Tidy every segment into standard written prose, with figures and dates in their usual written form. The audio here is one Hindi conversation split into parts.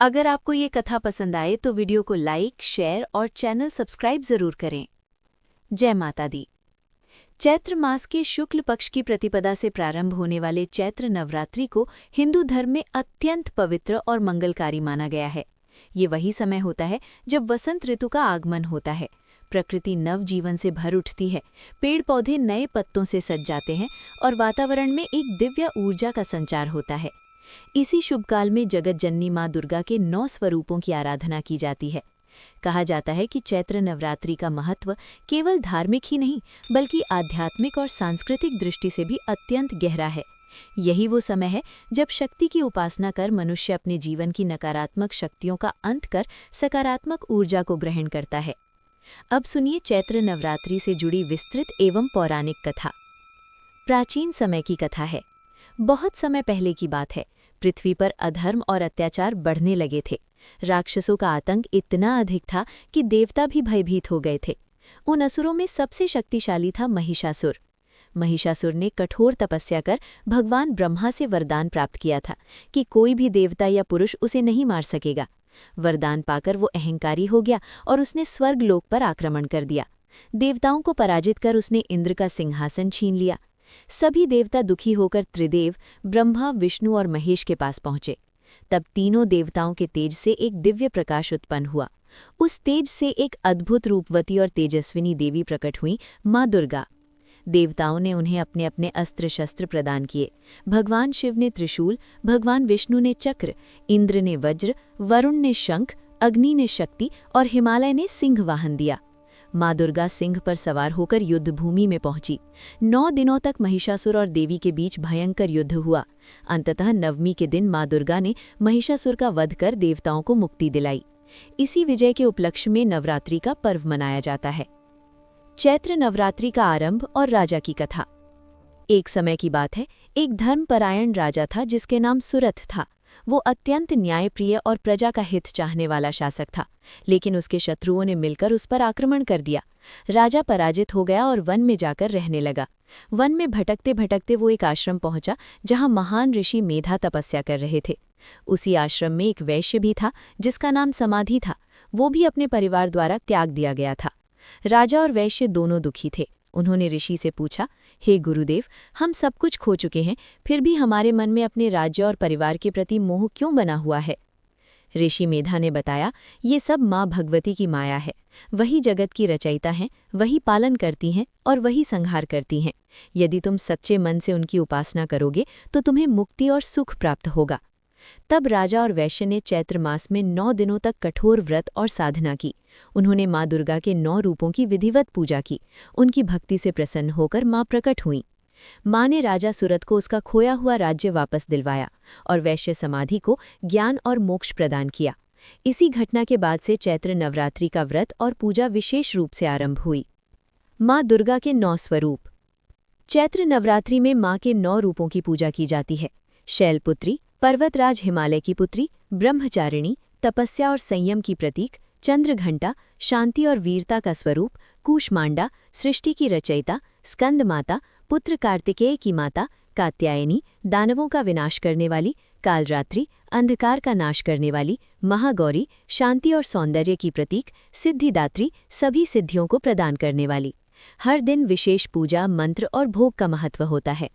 अगर आपको ये कथा पसंद आए तो वीडियो को लाइक, शेयर और चैनल सब्सक्राइब जरूर करें। जय माता दी। चैत्र मास के शुक्ल पक्ष की प्रतिपदा से प्रारंभ होने वाले चैत्र नवरात्रि को हिंदू धर्म में अत्यंत पवित्र और मंगलकारी माना गया है। ये वही समय होता है जब वसंत ऋतु का आगमन होता है, प्रकृति नव जीवन से भर उठती है, पेड़ पौधे नए पत्तों से सज जाते हैं और वातावरण में एक दिव्य ऊर्जा का संचार होता है। इसी शुभ काल में जगत जननी माँ दुर्गा के 9 स्वरूपों की आराधना की जाती है। कहा जाता है कि चैत्र नवरात्रि का महत्व केवल धार्मिक ही नहीं बल्कि आध्यात्मिक और सांस्कृतिक दृष्टि से भी अत्यंत गहरा है। यही वो समय है जब शक्ति की उपासना कर मनुष्य अपने जीवन की नकारात्मक शक्तियों का अंत कर सकारात्मक ऊर्जा को ग्रहण करता है। अब सुनिए चैत्र नवरात्रि से जुड़ी विस्तृत एवं पौराणिक कथा। प्राचीन समय की कथा है। बहुत समय पहले की बात है। पृथ्वी पर अधर्म और अत्याचार बढ़ने लगे थे। राक्षसों का आतंक इतना अधिक था कि देवता भी भयभीत हो गए थे। उन असुरों में सबसे शक्तिशाली था महिषासुर। महिषासुर ने कठोर तपस्या कर भगवान ब्रह्मा से वरदान प्राप्त किया था कि कोई भी देवता या पुरुष उसे नहीं मार सकेगा। वरदान पाकर वो अहंकारी हो गया और उसने स्वर्गलोक पर आक्रमण कर दिया। देवताओं को पराजित कर उसने इंद्र का सिंहासन छीन लिया। सभी देवता दुखी होकर त्रिदेव ब्रह्मा, विष्णु और महेश के पास पहुंचे। तब तीनों देवताओं के तेज से एक दिव्य प्रकाश उत्पन्न हुआ। उस तेज से एक अद्भुत रूपवती और तेजस्विनी देवी प्रकट हुई, माँ दुर्गा। देवताओं ने उन्हें अपने अपने अस्त्र शस्त्र प्रदान किए। भगवान शिव ने त्रिशूल, भगवान विष्णु ने चक्र, इंद्र ने वज्र, वरुण ने शंख, अग्नि ने शक्ति और हिमालय ने सिंह वाहन दिया। माँ दुर्गा सिंह पर सवार होकर युद्ध भूमि में पहुंची। 9 दिनों तक महिषासुर और देवी के बीच भयंकर युद्ध हुआ। अंततः नवमी के दिन माँ दुर्गा ने महिषासुर का वध कर देवताओं को मुक्ति दिलाई। इसी विजय के उपलक्ष्य में नवरात्रि का पर्व मनाया जाता है। चैत्र नवरात्रि का आरंभ और राजा की कथा। एक समय की बात है, एक धर्मपरायण राजा था जिसके नाम सुरथ था। वो अत्यंत न्यायप्रिय और प्रजा का हित चाहने वाला शासक था, लेकिन उसके शत्रुओं ने मिलकर उस पर आक्रमण कर दिया। राजा पराजित हो गया और वन में जाकर रहने लगा। वन में भटकते भटकते वो एक आश्रम पहुंचा जहां महान ऋषि मेधा तपस्या कर रहे थे। उसी आश्रम में एक वैश्य भी था जिसका नाम समाधि था। वो भी अपने परिवार द्वारा त्याग दिया गया था। राजा और वैश्य दोनों दुखी थे। उन्होंने ऋषि से पूछा, हे गुरुदेव, हम सब कुछ खो चुके हैं, फिर भी हमारे मन में अपने राज्य और परिवार के प्रति मोह क्यों बना हुआ है? ऋषि मेधा ने बताया, ये सब माँ भगवती की माया है। वही जगत की रचयिता हैं, वही पालन करती हैं और वही संहार करती हैं। यदि तुम सच्चे मन से उनकी उपासना करोगे तो तुम्हें मुक्ति और सुख प्राप्त होगा। तब राजा और वैश्य ने चैत्र मास में 9 दिनों तक कठोर व्रत और साधना की। उन्होंने माँ दुर्गा के 9 रूपों की विधिवत पूजा की। उनकी भक्ति से प्रसन्न होकर माँ प्रकट हुईं। माँ ने राजा सुरथ को उसका खोया हुआ राज्य वापस दिलवाया और वैश्य समाधि को ज्ञान और मोक्ष प्रदान किया। इसी घटना के बाद से चैत्र नवरात्रि का व्रत और पूजा विशेष रूप से आरंभ हुई। माँ दुर्गा के 9 स्वरूप। चैत्र नवरात्रि में माँ के 9 रूपों की पूजा की जाती है। शैलपुत्री, पर्वतराज हिमालय की पुत्री, ब्रह्मचारिणी, तपस्या और संयम की प्रतीक, चंद्रघंटा, शांति और वीरता का स्वरूप, कूष्मांडा, सृष्टि की रचयिता, स्कंद माता, पुत्र कार्तिकेय की माता, कात्यायनी, दानवों का विनाश करने वाली, कालरात्रि, अंधकार का नाश करने वाली, महागौरी, शांति और सौंदर्य की प्रतीक, सिद्धिदात्री, सभी सिद्धियों को प्रदान करने वाली। हर दिन विशेष पूजा, मंत्र और भोग का महत्व होता है।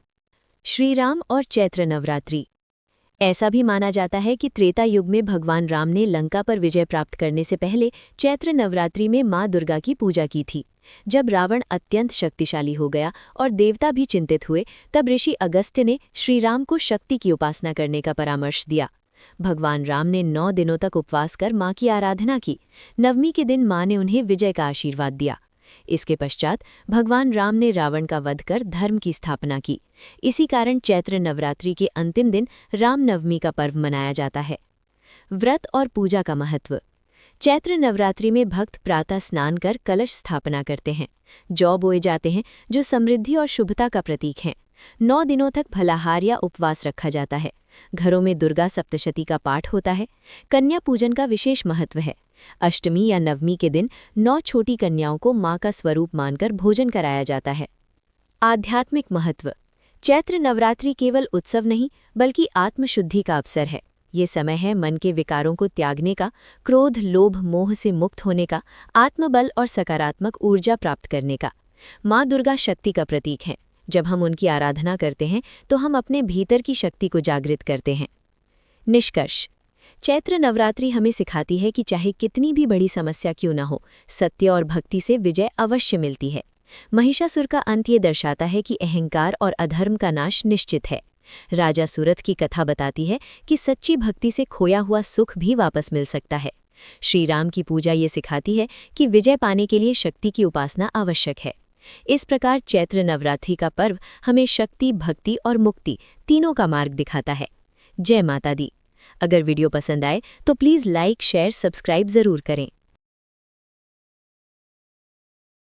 श्री राम और चैत्र नवरात्रि। ऐसा भी माना जाता है कि त्रेता युग में भगवान राम ने लंका पर विजय प्राप्त करने से पहले चैत्र नवरात्रि में माँ दुर्गा की पूजा की थी। जब रावण अत्यंत शक्तिशाली हो गया और देवता भी चिंतित हुए, तब ऋषि अगस्त्य ने श्री राम को शक्ति की उपासना करने का परामर्श दिया। भगवान राम ने 9 दिनों तक उपवास कर माँ की आराधना की। नवमी के दिन माँ ने उन्हें विजय का आशीर्वाद दिया। इसके पश्चात भगवान राम ने रावण का वध कर धर्म की स्थापना की। इसी कारण चैत्र नवरात्रि के अंतिम दिन रामनवमी का पर्व मनाया जाता है। व्रत और पूजा का महत्व। चैत्र नवरात्रि में भक्त प्रातः स्नान कर कलश स्थापना करते हैं। जौ बोए जाते हैं जो समृद्धि और शुभता का प्रतीक हैं। 9 दिनों तक फलाहार या उपवास रखा जाता है। घरों में दुर्गा सप्तशती का पाठ होता है। कन्या पूजन का विशेष महत्व है। अष्टमी या नवमी के दिन 9 छोटी कन्याओं को माँ का स्वरूप मानकर भोजन कराया जाता है। आध्यात्मिक महत्व। चैत्र नवरात्रि केवल उत्सव नहीं बल्कि आत्मशुद्धि का अवसर है। ये समय है मन के विकारों को त्यागने का, क्रोध, लोभ, मोह से मुक्त होने का, आत्मबल और सकारात्मक ऊर्जा प्राप्त करने का। माँ दुर्गा शक्ति का प्रतीक हैं। जब हम उनकी आराधना करते हैं तो हम अपने भीतर की शक्ति को जागृत करते हैं। निष्कर्ष: चैत्र नवरात्रि हमें सिखाती है कि चाहे कितनी भी बड़ी समस्या क्यों न हो, सत्य और भक्ति से विजय अवश्य मिलती है। महिषासुर का अंत ये दर्शाता है कि अहंकार और अधर्म का नाश निश्चित है। राजा सूरत की कथा बताती है कि सच्ची भक्ति से खोया हुआ सुख भी वापस मिल सकता है। श्री राम की पूजा ये सिखाती है कि विजय पाने के लिए शक्ति की उपासना आवश्यक है। इस प्रकार चैत्र नवरात्रि का पर्व हमें शक्ति, भक्ति और मुक्ति तीनों का मार्ग दिखाता है। जय माता दी। अगर वीडियो पसंद आए तो प्लीज़ लाइक, शेयर, सब्सक्राइब ज़रूर करें।